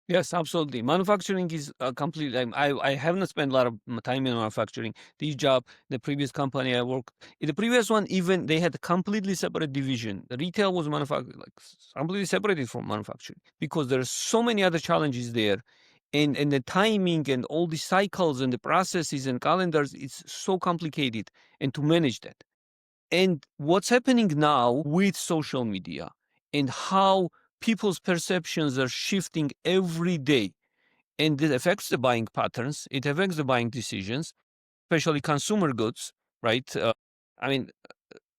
Yes, absolutely. Manufacturing is completely. I haven't spent a lot of time in manufacturing. This job, the previous company I worked, in the previous one, even they had a completely separate division. The retail was manufacturing, like completely separated from manufacturing, because there are so many other challenges there, and the timing and all the cycles and the processes and calendars. It's so complicated, and to manage that. And what's happening now with social media and how people's perceptions are shifting every day. And it affects the buying patterns. It affects the buying decisions, especially consumer goods, right?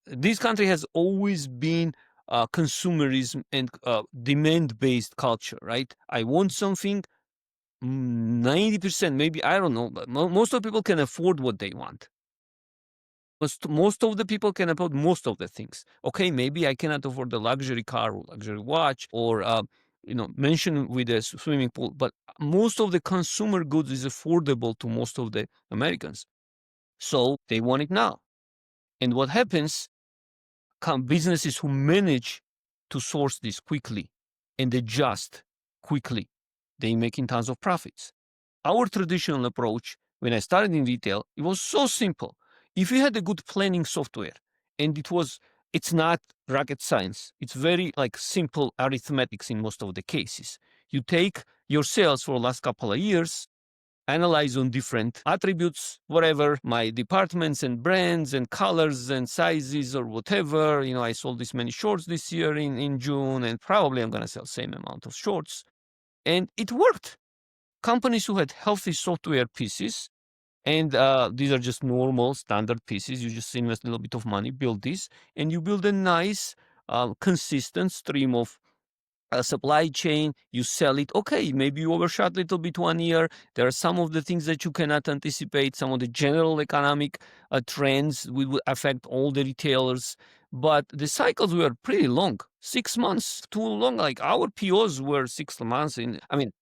This country has always been consumerism and demand-based culture, right? I want something, 90%, maybe, I don't know, but most of people can afford what they want. Most of the people can afford most of the things. Okay, maybe I cannot afford the luxury car or luxury watch or mansion with a swimming pool, but most of the consumer goods is affordable to most of the Americans. So they want it now. And what happens? Businesses who manage to source this quickly and adjust quickly, they making tons of profits. Our traditional approach, when I started in retail, it was so simple. If you had a good planning software, and it's not rocket science. It's very like simple arithmetics in most of the cases. You take your sales for the last couple of years, analyze on different attributes, whatever, my departments and brands and colors and sizes or whatever. I sold this many shorts this year in June, and probably I'm going to sell same amount of shorts. And it worked. Companies who had healthy software pieces, and these are just normal standard pieces. You just invest a little bit of money, build this, and you build a nice, consistent stream of supply chain. You sell it. Okay, maybe you overshot a little bit 1 year. There are some of the things that you cannot anticipate. Some of the general economic trends will affect all the retailers. But the cycles were pretty long. 6 months, too long. Like our POs were 6 months.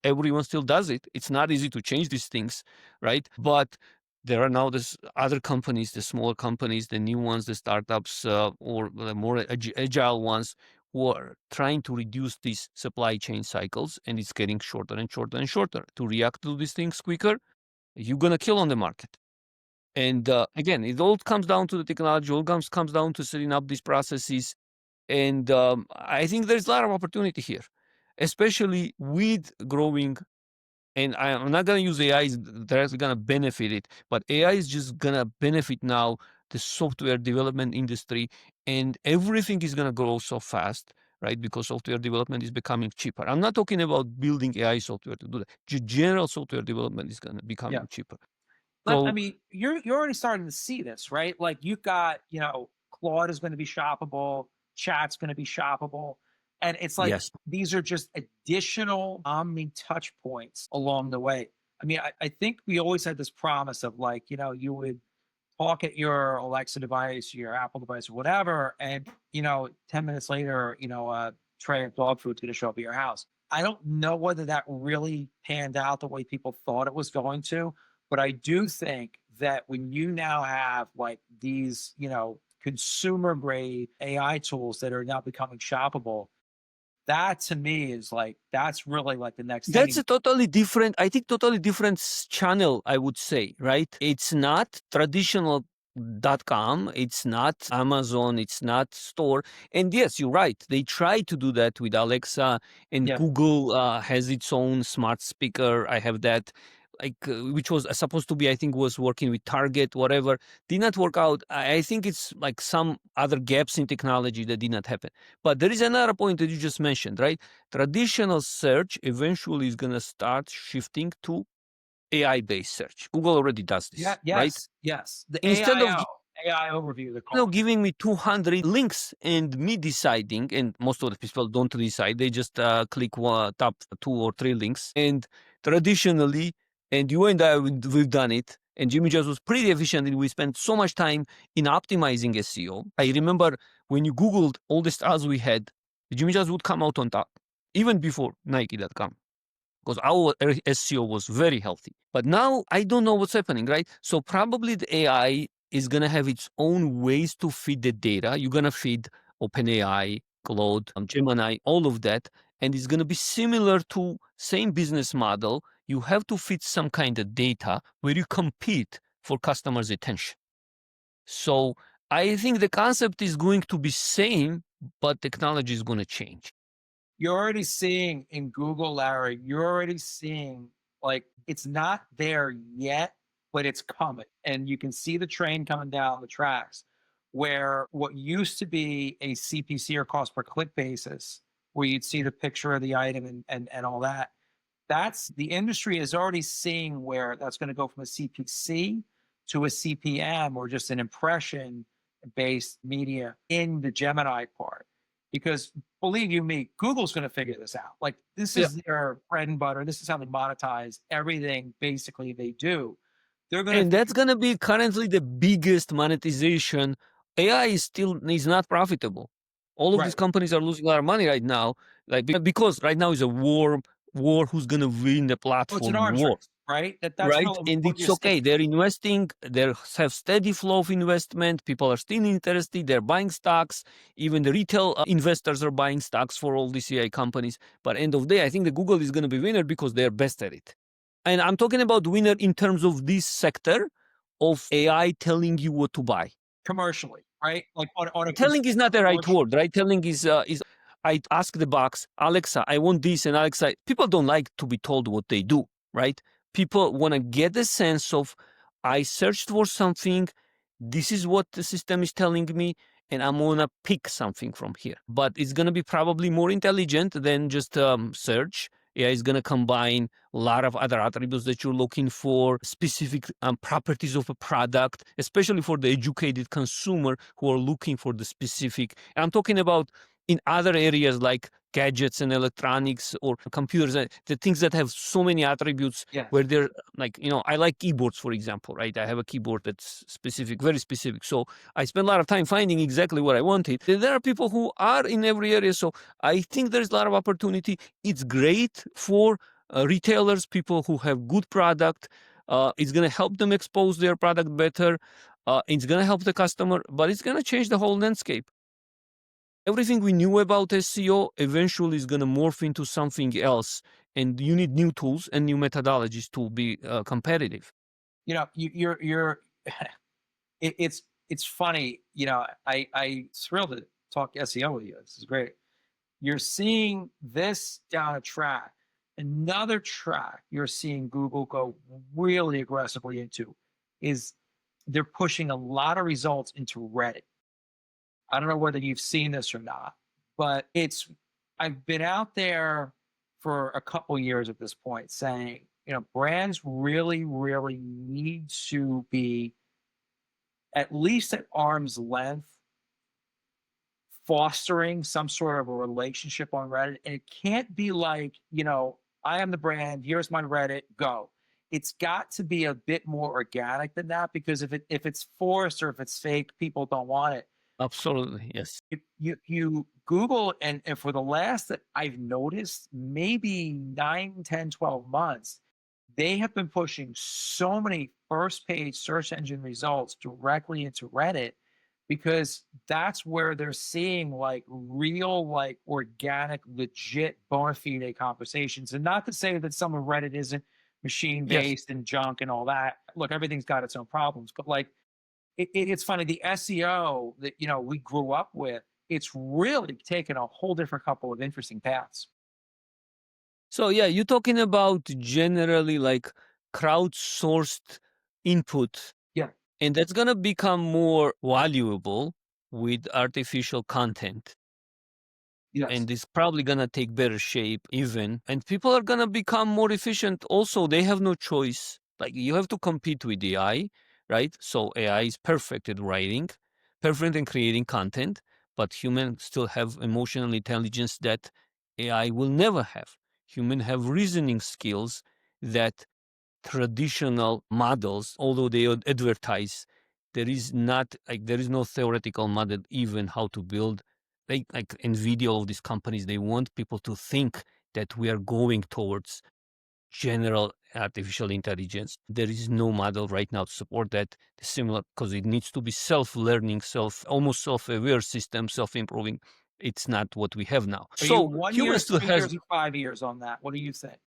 Everyone still does it. It's not easy to change these things, right? But there are now this other companies, the smaller companies, the new ones, the startups, or the more agile ones, who are trying to reduce these supply chain cycles, and it's getting shorter and shorter and shorter. To react to these things quicker, you're going to kill on the market. And again, it all comes down to the technology, all comes down to setting up these processes. And I think there's a lot of opportunity here, especially with growing. And I'm not going to use AI is directly going to benefit it, but AI is just going to benefit now the software development industry, and everything is going to grow so fast, right? Because software development is becoming cheaper. I'm not talking about building AI software to do that. General software development is going to become cheaper. But I So mean, you're already starting to see this, right? Like you've got, Claude is going to be shoppable, Chat's going to be shoppable. And it's like yes, these are just additional Omni touch points along the way. I mean, I think we always had this promise of like, you would talk at your Alexa device, your Apple device, or whatever, and 10 minutes later, a tray of dog food's gonna show up at your house. I don't know whether that really panned out the way people thought it was going to, but I do think that when you now have like these, consumer grade AI tools that are now becoming shoppable, that to me is like that's really like the next that's thing. a totally different, I think, totally different channel, I would say, right? It's not traditional .com, it's not Amazon, it's not store. And yes, you're right. They try to do that with Alexa, and Yeah. Google has its own smart speaker. I have that, like which was supposed to be, I think, was working with Target, whatever. Did not work out. I think it's like some other gaps in technology that did not happen. But there is another point that you just mentioned, right? Traditional search eventually is going to start shifting to AI-based search. Google already does Yeah. this, right? Yes. The Instead of AI overview, they're calling it. giving me 200 links and me deciding, and most of the people don't decide, they just click top 2 or 3 links. And traditionally, and you and I, we've done it, and Jimmy just was pretty efficient, and we spent so much time in optimizing SEO. I remember when you Googled all the stars we had, Jimmy just would come out on top, even before Nike.com, because our SEO was very healthy. But now I don't know what's happening, right? So probably the AI is going to have its own ways to feed the data. You're going to feed OpenAI, Claude, Gemini, all of that. And it's going to be similar to same business model. You have to feed some kind of data where you compete for customers' attention. So I think the concept is going to be same, but technology is going to change. You're already seeing in Google, Larry, you're already seeing like it's not there yet, but it's coming. And you can see the train coming down the tracks where what used to be a CPC or cost per click basis, where you'd see the picture of the item and all that, that's the industry is already seeing where that's going to go from a CPC to a CPM or just an impression based media in the Gemini part. Because believe you me, Google's going to figure this out. Like this is their bread and butter. This is how they monetize everything basically they do. They're going And to, that's gonna be currently the biggest monetization. AI is not profitable. All of these right. companies are losing a lot of money right now, like because right now is a war who's gonna win the Oh, it's an platform arms war, race, right? That's right? kind of And what you're it's okay. saying. They're investing. They have steady flow of investment. People are still interested. They're buying stocks. Even the retail investors are buying stocks for all these AI companies. But end of the day, I think the Google is gonna be winner because they're best at it. And I'm talking about winner in terms of this sector of AI telling you what to buy. Commercially, right? Like on a Telling is not the right commercial. word, right? Telling is I ask the box, Alexa, I want this, and Alexa. People don't like to be told what they do, right? People want to get the sense of I searched for something. This is what the system is telling me, and I'm gonna pick something from here. But it's gonna be probably more intelligent than just search. Yeah, it's gonna combine a lot of other attributes that you're looking for, specific properties of a product, especially for the educated consumer who are looking for the specific. And I'm talking about in other areas like gadgets and electronics or computers, the things that have so many attributes Yes. where they're like, I like keyboards, for example, right? I have a keyboard that's specific, very specific. So I spend a lot of time finding exactly what I wanted. There are people who are in every area. So I think there's a lot of opportunity. It's great for retailers, people who have good product. It's going to help them expose their product better. It's going to help the customer, but it's going to change the whole landscape. Everything we knew about SEO eventually is going to morph into something else, and you need new tools and new methodologies to be competitive. You're it's funny, I thrilled to talk SEO with you. This is great. You're seeing this down a track. Another track you're seeing Google go really aggressively into is they're pushing a lot of results into Reddit. I don't know whether you've seen this or not, but I've been out there for a couple years at this point saying, brands really, really need to be at least at arm's length fostering some sort of a relationship on Reddit. And it can't be like, I am the brand, here's my Reddit, go. It's got to be a bit more organic than that, because if it's forced or if it's fake, people don't want it. Absolutely, yes. You Google, and for the last that I've noticed, maybe 9, 10, 12 months, they have been pushing so many first page search engine results directly into Reddit, because that's where they're seeing like real, like organic, legit bona fide conversations. And not to say that some of Reddit isn't machine Yes. based and junk and all that. Look, everything's got its own problems, but like it's funny, the SEO that we grew up with, it's really taken a whole different couple of interesting paths. So yeah, you're talking about generally like crowdsourced input, Yeah. and that's gonna become more valuable with artificial content. Yes. And it's probably gonna take better shape even, and people are gonna become more efficient. Also, they have no choice. Like you have to compete with AI, right? So AI is perfect at writing, perfect in creating content, but humans still have emotional intelligence that AI will never have. Humans have reasoning skills that traditional models, although they advertise, there is no theoretical model even how to build. Like Nvidia, all these companies, they want people to think that we are going towards general artificial intelligence. There is no model right now to support that. Similar, because it needs to be self-learning, almost self-aware system, self-improving. It's not what we have now. Are you So 1 year, humans still 3 years, has or 5 years on that? What do you think?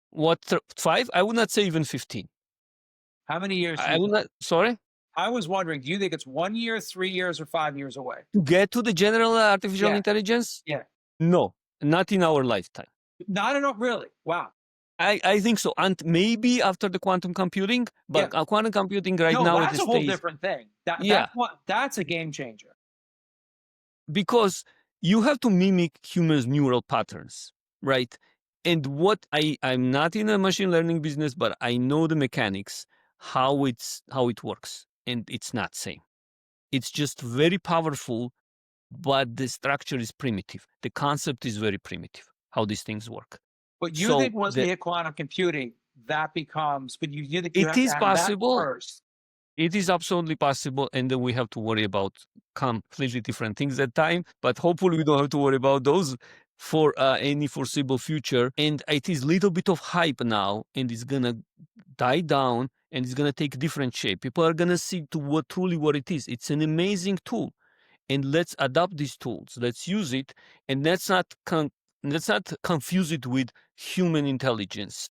what 5? I would not say even 15. How many years do I you would think? not. Sorry. I was wondering, do you think it's 1 year, 3 years, or 5 years away? To get to the general artificial Yeah. intelligence? Yeah. No, not in our lifetime. Not enough, really. Wow. I think so. And maybe after the quantum computing, Yeah. but quantum computing right No, now at that's this a whole stage, different thing. yeah, That's a game changer. because you have to mimic humans' neural patterns, right? And I'm not in a machine learning business, but I know the mechanics, how it works, and it's not same. It's just very powerful, but the structure is primitive. The concept is very primitive, how these things work. But you So think once we hit quantum computing, that becomes, but you have It to is have that possible. first. It is absolutely possible, and then we have to worry about completely different things at time. But hopefully, we don't have to worry about those for any foreseeable future. And it is a little bit of hype now, and it's gonna die down, and it's gonna take different shape. People are gonna see to what it is. It's an amazing tool, and let's adopt these tools. Let's use it, and let's not confuse it with human intelligence,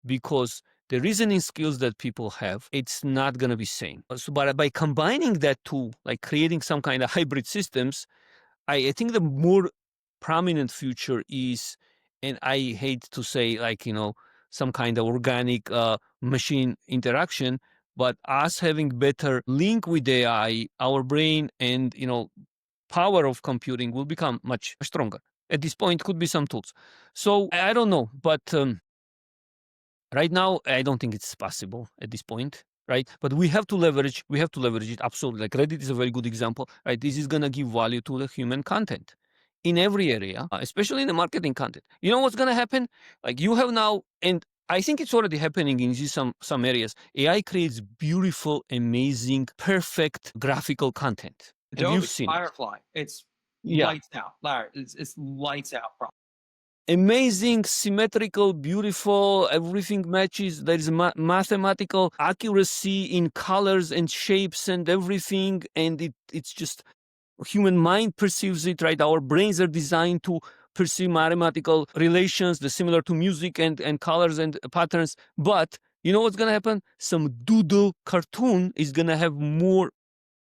because the reasoning skills that people have, it's not going to be same. So, but by combining that tool, like creating some kind of hybrid systems, I think the more prominent future is, and I hate to say like, some kind of organic machine interaction, but us having better link with AI, our brain and, power of computing will become much stronger. At this point, could be some tools. So I don't know, but right now, I don't think it's possible at this point, right? But we have to leverage it absolutely. Like Reddit is a very good example, right? This is gonna give value to the human content in every area, especially in the marketing content. You know what's gonna happen? Like you have now, and I think it's already happening in some areas. AI creates beautiful, amazing, perfect graphical content, and Adobe you've seen it. Firefly, it's Yeah. lights out, Larry. It's lights out. Amazing, symmetrical, beautiful, everything matches. There is mathematical accuracy in colors and shapes and everything. And it's just human mind perceives it, right? Our brains are designed to perceive mathematical relations, the similar to music and colors and patterns. But you know what's going to happen? Some doodle cartoon is going to have more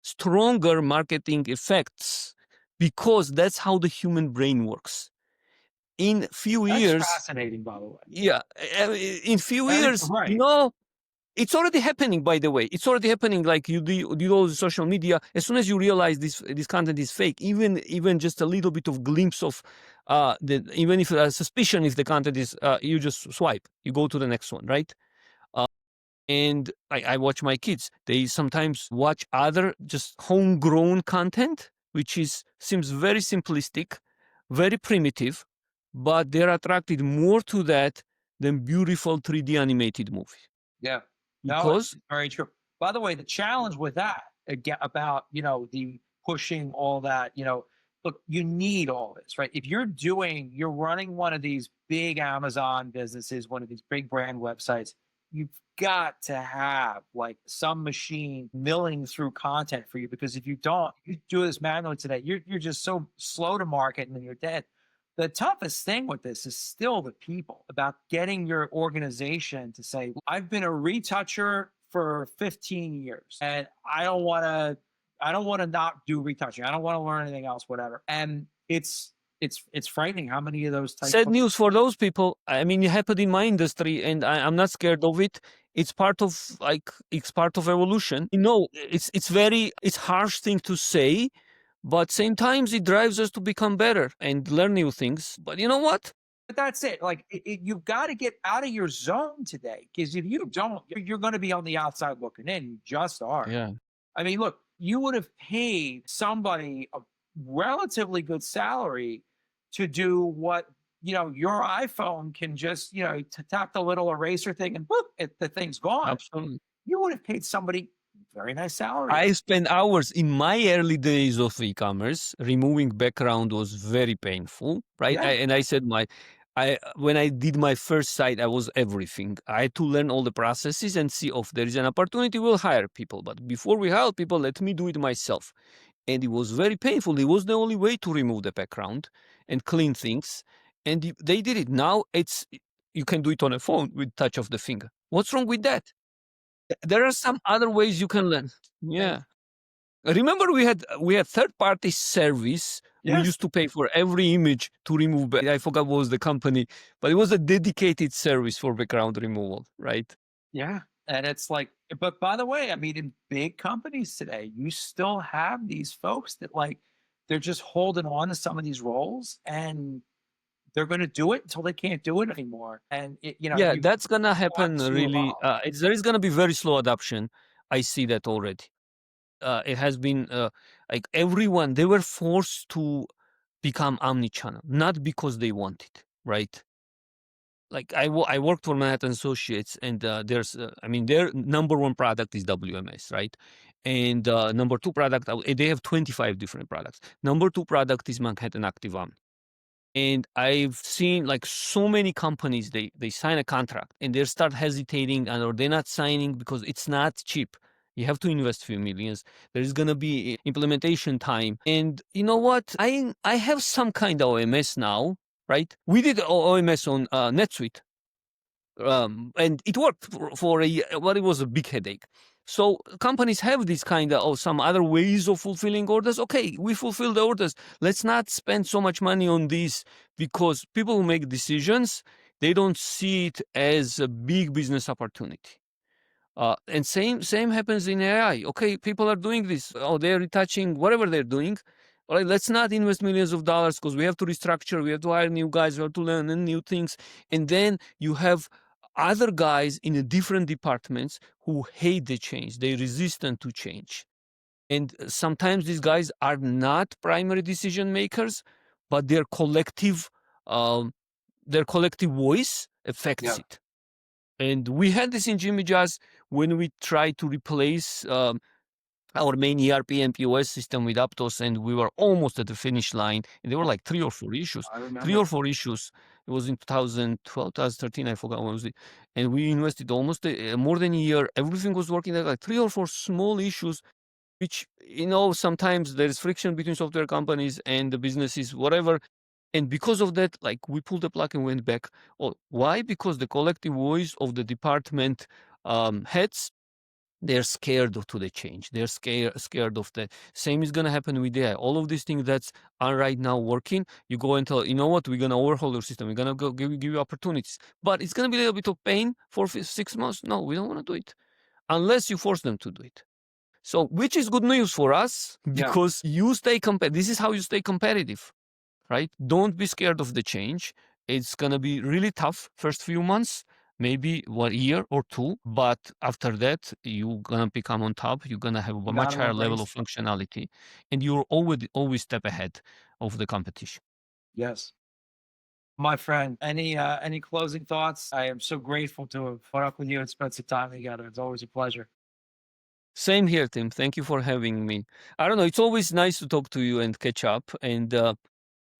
stronger marketing effects, because that's how the human brain works. In few That's years, fascinating, by the way. yeah, in few I think years, you're right. it's already happening. By the way, it's already happening. Like you do all the social media. As soon as you realize this content is fake, even just a little bit of glimpse of even if a suspicion if the content is, you just swipe, you go to the next one, right? And I watch my kids. They sometimes watch other just homegrown content, which seems very simplistic, very primitive, but they're attracted more to that than beautiful 3D animated movie. Yeah. No, Because it's very true. By the way, the challenge with that again about the pushing all that, look, you need all this, right? If you're running one of these big Amazon businesses, one of these big brand websites, you've got to have like some machine milling through content for you, because if you don't, you do this manually today, you're just so slow to market and then you're dead. The toughest thing with this is still the people, about getting your organization to say, I've been a retoucher for 15 years and I don't want to not do retouching. I don't want to learn anything else, whatever. And it's frightening how many of those types sad of news for those people. I mean, it happened in my industry, and I'm not scared of it. It's part of evolution. It's harsh thing to say, but same times it drives us to become better and learn new things. But you know what? But that's it. Like you've got to get out of your zone today, because if you don't, you're going to be on the outside looking in. You just are. Yeah. I mean, look, you would have paid somebody a relatively good salary to do what your iPhone can just tap the little eraser thing and boop, the thing's gone. Absolutely. You would have paid somebody very nice salary. I spent hours in my early days of e-commerce. Removing background was very painful, right? Yeah. I said when I did my first site, I was everything. I had to learn all the processes and see if there is an opportunity, we'll hire people. But before we hire people, let me do it myself. And it was very painful. It was the only way to remove the background and clean things. And they did it. Now you can do it on a phone with touch of the finger. What's wrong with that? There are some other ways you can learn. Yeah. Remember we had third-party service. Yes. We used to pay for every image to remove. I forgot what was the company, but it was a dedicated service for background removal, right? Yeah. And it's like, but by the way, I mean, in big companies today, you still have these folks that they're just holding on to some of these roles, and they're going to do it until they can't do it anymore. And Yeah, that's gonna happen to really. There is gonna be very slow adoption. I see that already. It has been like everyone, they were forced to become omnichannel, not because they wanted, right? like I worked for Manhattan Associates, and there's I mean their number one product is WMS, right? And number two product, they have 25 different products. Number two product is Manhattan Active Omni. And I've seen like so many companies, they sign a contract and they start hesitating, or they're not signing because it's not cheap. You have to invest a few millions. There's gonna be implementation time. And you know what? I have some kind of OMS now, right? We did OMS on NetSuite, and it worked for a year, but it was a big headache. So companies have this kind of some other ways of fulfilling orders. Okay, we fulfill the orders. Let's not spend so much money on this, because people who make decisions, they don't see it as a big business opportunity. And same happens in AI. Okay, people are doing this. Oh, they're retouching whatever they're doing. All right, let's not invest millions of dollars because we have to restructure, we have to hire new guys, we have to learn new things. And then you have other guys in the different departments who hate the change. They're resistant to change. And sometimes these guys are not primary decision makers, but um, their collective voice affects it. And we had this in Jimmy Jazz when we tried to replace our main ERP and POS system with Aptos, and we were almost at the finish line. And there were like 3 or 4 issues. I remember. 3 or 4 issues. It was in 2012, 2013, I forgot when was it. And we invested almost more than a year. Everything was working. There were like 3 or 4 small issues, which, sometimes there is friction between software companies and the businesses, whatever. And because of that, like, we pulled the plug and went back. Oh, why? Because the collective voice of the department heads, they're scared to the change. They're scared of the same is going to happen with AI. All of these things that's are right now working, you go and tell, you know what, we're going to overhaul your system. We're going to go give you opportunities. But it's going to be a little bit of pain for 6 months. No, we don't want to do it unless you force them to do it. So, which is good news for us, because you stay competitive. This is how you stay competitive, right? Don't be scared of the change. It's going to be really tough first few months, maybe 1 year or 2, but after that, you're going to become on top. You're going to have a much higher level of functionality, and you're always step ahead of the competition. Yes. My friend, any closing thoughts? I am so grateful to have put up with you and spent some time together. It's always a pleasure. Same here, Tim. Thank you for having me. I don't know. It's always nice to talk to you and catch up. And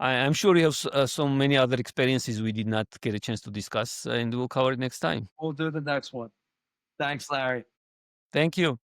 I'm sure you have so many other experiences we did not get a chance to discuss, and we'll cover it next time. We'll do the next one. Thanks, Larry. Thank you.